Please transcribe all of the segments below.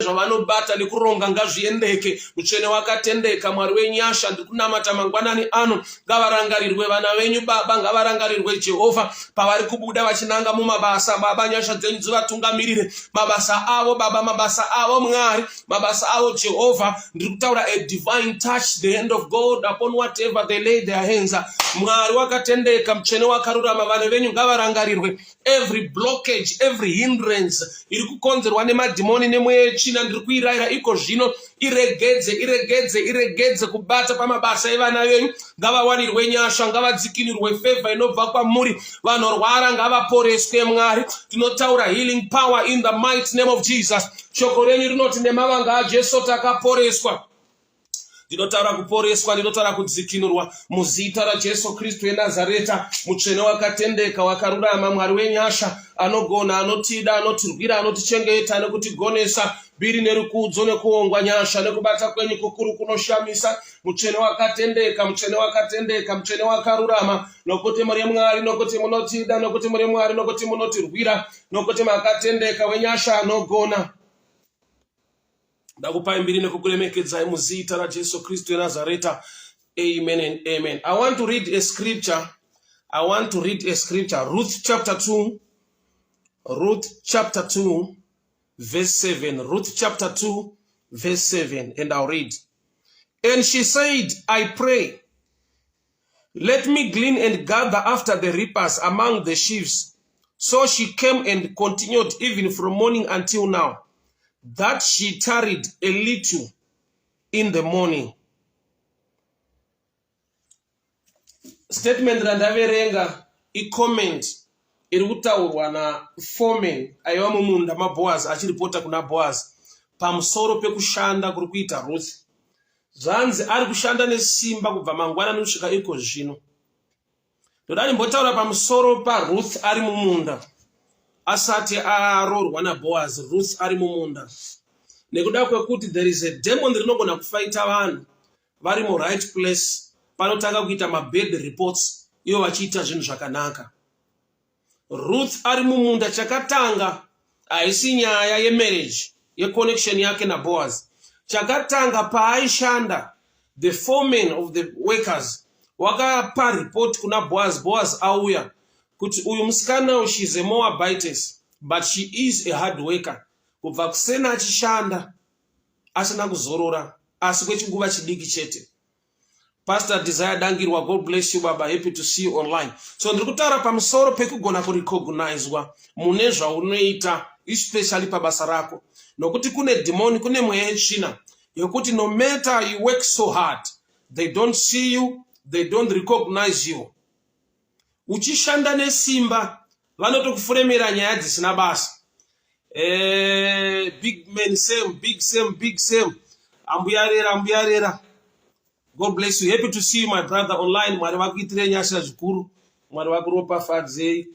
zvavanobata nekuronga ngazviendeke. Mutsvene wakatendeka, Mwari wenyasha, ndiri kunamata mangwanani ano. Ngavarangarirwe vana venyu Baba, ngavarangarirwe Jehovha pavari kubuda vachinanga mumabasa. Baba, nyasha dzenyu dzivatungamirire mabasa avo Baba, mabasa avo Mwari, mabasa avo Jehovha. Ndiri kutaura a divine touch, the hand of God upon whatever they lay their hands. Mwari wakatendeka, Mutsvene wakarurama, vana venyu ngavarangarirwe. Every blockage, every hindrance iri kukonzerwa nemadhimoni nemweya yetsvina, ndiri kuirayira iko zvino iregedze kubata pamabasa evana venyu. Ngavawanirwe nyasha, ngavadzikinirwe favor inobva kwamuri. Vanorwara ngavaporeswe Mwari. Tinotaura healing power in the mighty name of Jesus. Shoko renyu rinoti nemavanga aJesu takaporeswa. Ndinotaura kuporeswa, ndinotaura kudzikinurwa muzita raJesu Kristu weNazareta. Mutsvene wakatendeka, wakarurama, Mwari wenyasha, anogona, anotida, anotirwira, anotichengeta nekutigonesa. Biri nerukudzo nekuongwa nyasha nekubata kwenyu kukuru kunoshamisa. Mutsvene wakatendeka, Mutsvene wakatendeka, Mutsvene wakarurama. Nokuti muri Mwari, nokuti munotida, nokuti muri Mwari, nokuti munotirwira, nokuti makatendeka wenyasha anogona. Ndakupai mbiri nekukuremekedzai muzita raJesu Kristu weNazareta. Amen and amen. I want to read a scripture. Ruth chapter 2. Ruth chapter 2 verse 7. Ruth chapter 2 verse 7. And I'll read. And she said, I pray, let me glean and gather after the reapers among the sheaves. So she came and continued even from morning until now, that she tarried a little in the morning. Statement randaverenga i-comment iri kutaurwa na foreman aiva mumunda maBoaz achiripota kuna Boaz pamusoro pekushanda kuri kuita Ruth. Zvanzi ari kushanda nesimba kubva mangwanani kusvika iko zvino. Ndodani mbotaura pamusoro paRuth ari mumunda asati aroorwa naBoaz. Ruth ari mumunda nekuda kwekuti there is a demon rinogona kufaita vanhu vari mu right place. Panotanga kuita mabad reports ivo vachiita zvinhu zvakanaka. Ruth ari mumunda, chakatanga haisi nyaya yemarriage yeconnection yake naBoaz. Chakatanga paaishanda, the foreman of the workers wakapa report kuna Boaz. Boaz auya kuti uyu musikana, she is a Moabitess but she is a hard worker. Kubva kusena achishanda asina kuzorora asi kwechinguva chidiki chete. Pastor Desire Dangirwa, God bless you Baba, happy to see you online. So ndiri kutaura pamusoro pekugona kurecognizwa mune zvaunoita, especially pabasa rako. Nokuti kune demoni, kune mweya yetsvina yokuti no matter you work so hard, they don't see you, they don't recognize you. Uchishanda nesimba vanotokufuremera nyaya dzisina basa. Big man same, big same. Ambuyarera. God bless you. Happy to see you, my brother, online. Mwari wakuitire nyasha zvikuru. Mwari wakuropafadzei.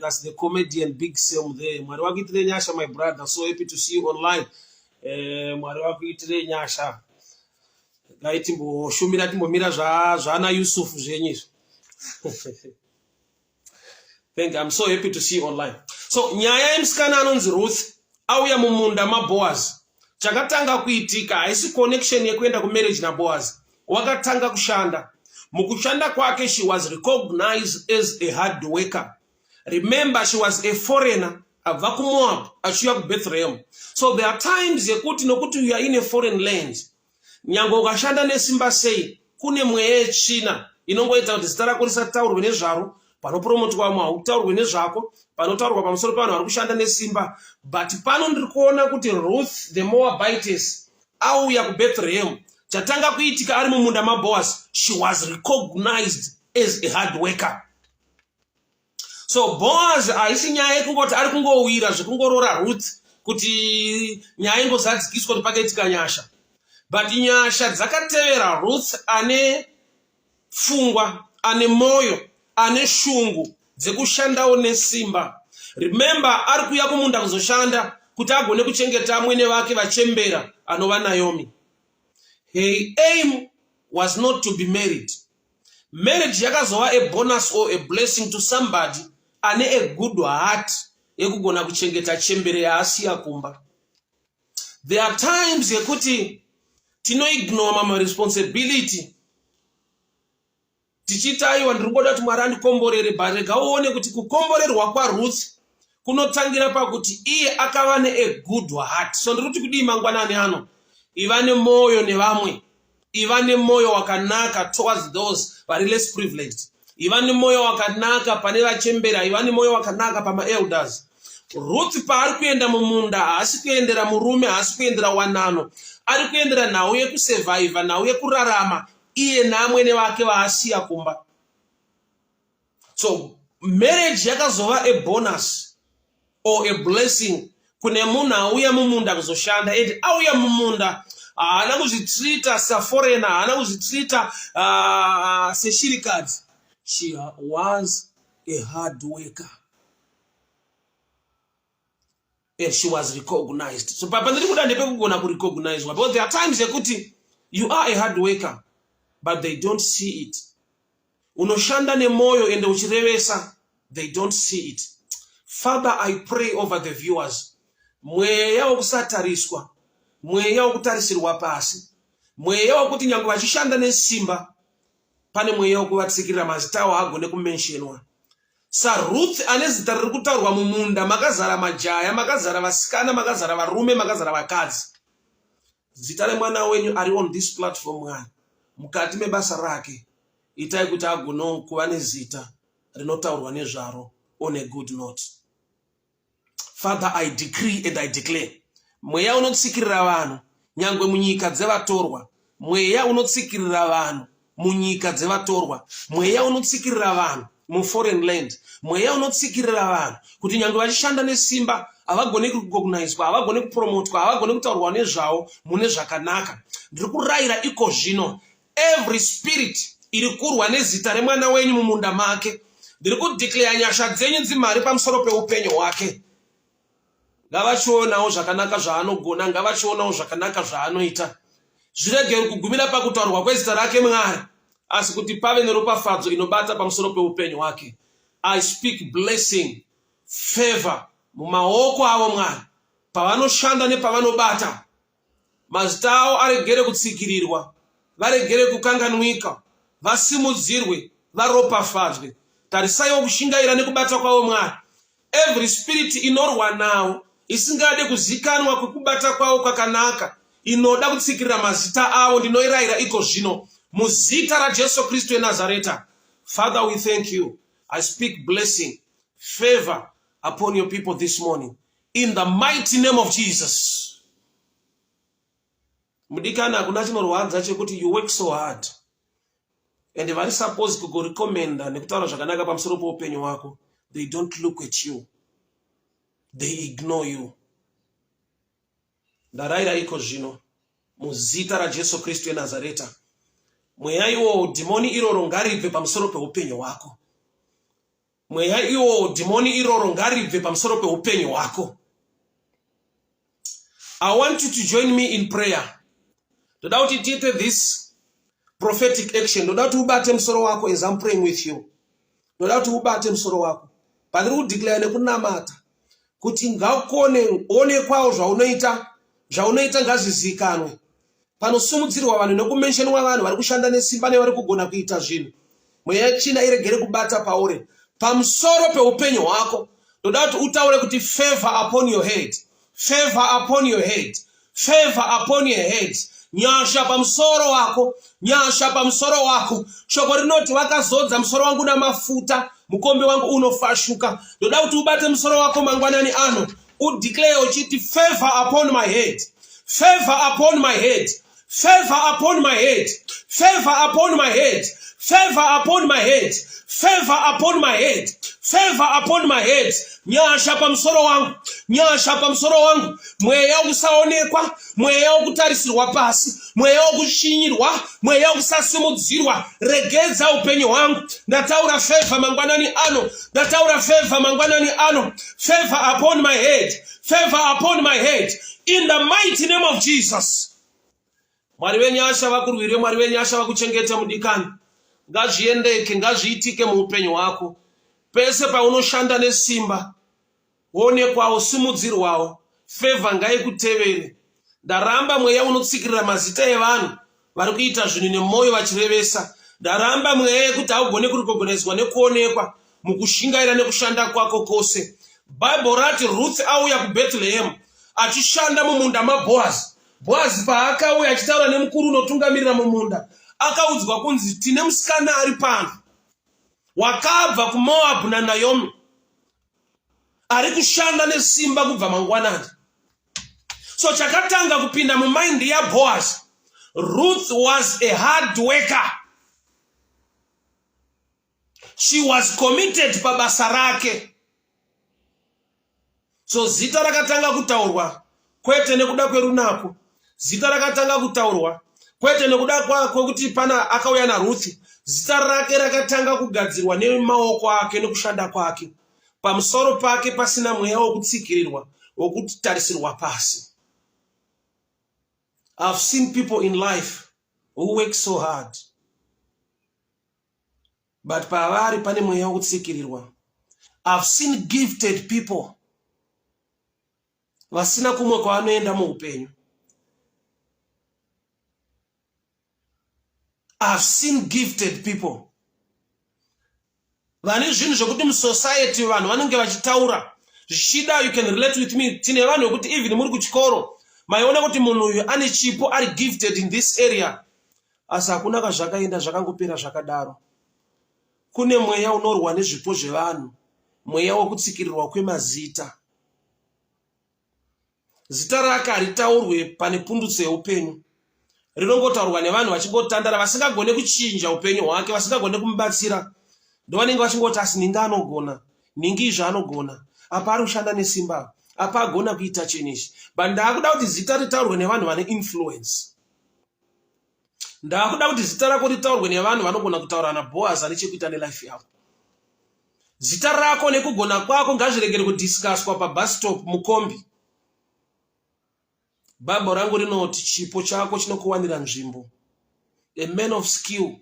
That's the comedian Big Sam there. Mwari wakuitire nyasha, my brother. So happy to see you online. Mwari wakuitire nyasha. Gaiti mboshumira timbomira zvana Yusuf zvenyu. Thank you. I'm so happy to see you online. So nyaya yemusikana anonzi Ruth auya mumunda maBoaz. Chakatanga kuitika haisi connection yekuenda kumarriage naBoaz. Wakatanga kushanda. Mukushanda kwake, she was recognized as a hard worker. Remember, she was a foreigner, abva kuMoab, achiuya kuBethlehem. So there are times yekuti nokuti you are in a foreign land, nyango ukashanda nesimba sei, kune mweya yetsvina inongoita kuti zita rako risataurwe nezvaro, panopromotwa mwa utaurwe nezvako, panotaurwa pamusoro pavanhu vari kushanda nesimba. But pano ndiri kuona kuti Ruth the Moabitess auya kuBethlehem. Chatanga kuitika ari mumunda maBoaz, she was recognized as a hard worker. So Boaz haisi nyaya yekungoti ari kungowira zvekungorora Ruth kuti nyaya ingozadzikiswa kuti pakaitika nyasha. But nyasha dzakatevera Ruth ane pfungwa, ane moyo, ane shungu dzekushandawo nesimba. Remember, ari kuya kumunda kuzoshanda kuti agone kuchengeta mwene vake vachembera anova Naomi. Her aim was not to be married. Marriage yakazova a bonus or a blessing to somebody ane a good heart yekugona kuchengeta chembere yaasiya kumba. There are times yekuti tinoignore mama responsibility. Tichitaiwa ndiriboda kuti Mwari andikomborere, but rega uone kuti kukomborerwa kwaRuth kunotangira pakuti iye akava a good heart. So ndikuti kudii mangwanani ano, iva nemoyo nevamwe, iva nemoyo wakanaka towards those vari less privileged, iva nemoyo wakanaka pane vachembera, iva nemoyo wakanaka pama elders. Ruth paari kuenda mumunda haasi kuendera murume, haasi kuendera wanano, ari kuendera nhau yekusurvive, nhau yekurarama iye namwene vake vaasiya kumba. So marriage yakazova a bonus or a blessing kune munhu auya mumunda kuzoshanda, and auya mumunda haana kuzvitrita saforeigner, haana kuzvitrita seshirikadzi. She was a hard worker and she was recognized. So papa ndiri kuda ndepekugona kurecognizwa, because there are times yekuti you are a hard worker but they don't see it. Unoshanda nemoyo ende uchirevesa, they don't see it. Father, I pray over the viewers. Mweya wokusatariswa, mweya wokutarisirwa pasi, mweya wokuti nyange vachishanda nesimba pane mweya wokuvatsikirira mazita awo agone kumentionwa. Ruth ane zita riri kutaurwa mumunda, makazara majaya, makazara vasikana, makazara varume, makazara vakadzi. Zita remwana wenyu ari on this platform Mwari, mukati mebasa rake itai kuti agone kuva nezita rinotaurwa nezvaro on a good note. Father, I decree and I declare, mweya unotsikirira vanhu nyangwe munyika dzevatorwa, mweya unotsikirira vanhu munyika dzevatorwa, mweya unotsikirira vanhu mu foreign land, mweya unotsikirira vanhu kuti nyangwe vachishanda nesimba havagone kurecognizwa, havagone kupromotwa, havagone kutaurwa nezvavo mune zvakanaka. Ndiri kurayira iko zvino every spirit iri kurwa nezita remwana wenyu mumunda make, ndiri kudeclare nyasha dzenyu dzimhari pamusoro peupenyu hwake. Ngavachionawo zvakanaka zvaanogona, ngavachionawo zvakanaka zvaanoita. Zvirege kugumira pakutaurwa kwezita rake Mwari, asi kuti pave neropafadzo inobata pamusoro peupenyu hwake. I speak blessing, favor mumaoko avo Mwari, pavanoshanda nepavanobata. Mazita avo aregere kutsikirirwa, varegere kukanganwika, vasimudzirwe, varopafadzwe. Tarisaiwo kushingaira nekubata kwavo Mwari. Every spirit inorwa nawo, isingade kuzikanwa kwekubata kwavo kwakanaka, inoda kutsikirira mazita avo, ndinoirayira iko zvino muzita raJesu Kristu weNazareta. Father, we thank you. I speak blessing, favor upon your people this morning, in the mighty name of Jesus. Mudikana kuna chinorwadza chekuti you work so hard, and vari supposed to go recommend nekutaura zvakanaka pamusoro peupenyu hwako, they don't look at you, they ignore you. Ndarayira iko zvino muzita raJesu Kristu weNazareta, mweya iwo dhimoni iroro ngaribve pamusoro peupenyu hwako, mweya iwo dhimoni iroro ngaribve pamusoro peupenyu hwako. I want you to join me in prayer. Ndoda kuti tiite this prophetic action. Ndoda kuti ubate musoro wako as I'm praying with you. Ndoda kuti ubate musoro wako pandiri kudeclare nekunamata kuti ngakone onekwawo zvaunoita ngazvizikanwe. Panosumudzirwa vanhu nekumentionwa vanhu vari kushanda nesimba nevari kugona kuita zvinhu. Mweya china iregere kubata pauri pamusoro peupenyu hwako. Ndoda kuti utaure kuti favor upon your head, favor upon your head, favor upon your head. Nyasha pamusoro wako, nyasha pamusoro wako. Shoko rinoti wakazodza musoro wangu namafuta, mukombe wangu unofashuka. Ndoda kuti ubate musoro wako mangwanani ano, udeclare uchiti favor upon my head, favor upon my head, favor upon my head, favor upon my head, favor upon my head, favor upon my head, favor upon my head. Nyasha pamusoro wangu, nyasha pamusoro wangu. Mweya wokusaonekwa, mweya wokutarisirwa pasi, mweya wokushinyirwa, mweya wokusasimudzirwa, regedza upenyu hwangu. Ndataura favor mangwanani ano, ndataura favor mangwanani ano. Favor upon my head, favor upon my head, in the mighty name of Jesus. Mwari wenyasha vakurwire, Mwari wenyasha vakuchengete mudikani. Ngazviendeke, ngazviitike muupenyu hwako. Pese paunoshanda nesimba, onekwawo, simudzirwawo, favor ngaikutevere. ndaramba mweya unotsikirira mazita evanhu vari kuita zvinhu nemwoyo vachirevesa. Ndaramba mweya yekuti haugone kurikogonezwa nekuonekwa mukushingaira nekushanda kwako kwose. Bhaibheri rati Ruth auya kuBethlehem achishanda mumunda maBhoazi. Bhoazi paakauya achitaura nemukuru unotungamirira mumunda, akaudzwa kunzi tine musikana ari pano wakabva kuMoabhu naNaomi, ari kushanda nesimba kubva mangwanani. So chakatanga kupinda mumaindi yaBhoazi, Ruth was a hard worker. She was committed pabasa rake. So zita rakatanga kutaurwa kwete nekuda kwerunako. Zita rakatanga kutaurwa kwete nekuda kwekuti pana akauya naRuth. Zita rake rakatanga kugadzirwa nemaoko ake nekushanda kwake. Pamusoro pake pasina mweya wokutsikirirwa, wokutarisirwa pasi. I've seen people in life who work so hard, but pavari pane mweya wokutsikirirwa. I've seen gifted people vasina kumwe kwavanoenda muupenyu. I've seen gifted people vane zvinhu zvokuti musociety vanhu vanenge vachitaura zvichida. You can relate with me. Tine vanhu vokuti even muri kuchikoro maiona kuti munhu uyu ane chipo, ari gifted in this area, asi hakuna kazvakaenda zvakangopera zvakadaro. Kune mweya unorwa nezvipo zvevanhu, mweya wokutsikirirwa kwemazita. Zita rake haritaurwe pane pundutso yeupenyu, rinongotaurwa nevanhu vachingotandara, vasingagone kuchinja upenyu hwake, vasingagone kumubatsira. Ndo vanenge vachingoti asi ninga anogona, ningi izvo anogona, apa ari kushanda nesimba, apa agona kuita chenizvi. But ndakuda kuti zita ritaurwe nevanhu vane influence. Ndakuda kuti zita rako ritaurwe nevanhu vanogona kutaura naBhoazi ane chekuita nelife yako. Zita rako nekugona kwako ngazviregere kudiscusswa pabus stop mukombi. Bhaibheri rangu rinoti chipo chako chinokuwanira nzvimbo. A man of skill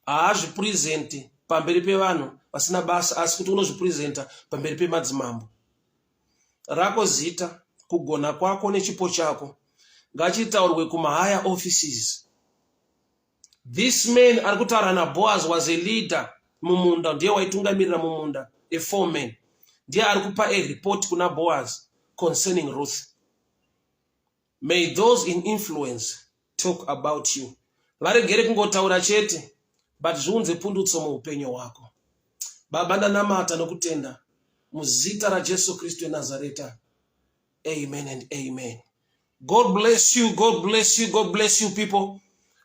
haazvipresente pamberi pevanhu vasina basa, asi kuti unozvipresenta pamberi pemadzimambo. Rako zita, kugona kwako nechipo chako ngachitaurwe kumahigher offices. This man ari kutaura naBhoazi was a leader mumunda, ndiye waitungamirira mumunda, a foreman. Ndiye ari kupa a report kuna Boaz concerning Ruth. May those in influence talk about you. Varegere kungotaura chete, but zviunze pundutso muupenyu hwako. Baba ndanamata nokutenda muzita raJesu Kristu eNazareta. Amen and amen. God bless you, God bless you, God bless you people.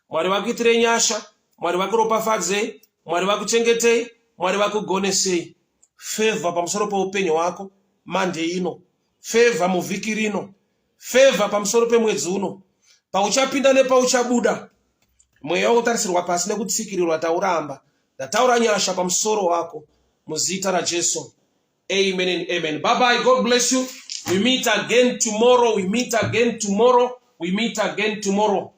Mwari vakuitire nyasha, Mwari vakuropafadzei, Mwari vakuchengetei, Mwari vakugonesei. Favor pamusoro paupenyu hwako mande ino, favor muvhiki rino, favor pamusoro pemwedzi uno, pauchapinda nepauchabuda. Mweya wokutarisirwa pasi nekutsikirirwa tauramba. Ndataura nyasha pamusoro wako muzita raJesu. Amen and amen. Bye bye. God bless you. We meet again tomorrow. We meet again tomorrow. We meet again tomorrow.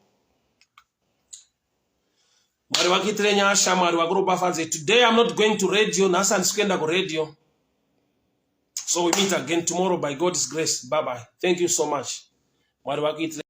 Mwari vakuitire nyasha, Mwari vakuropafadze. Today I'm not going to radio. Nasa ndisikuenda ku radio. So we meet again tomorrow by God's grace. Bye bye. Thank you so much. Mwari vakuitire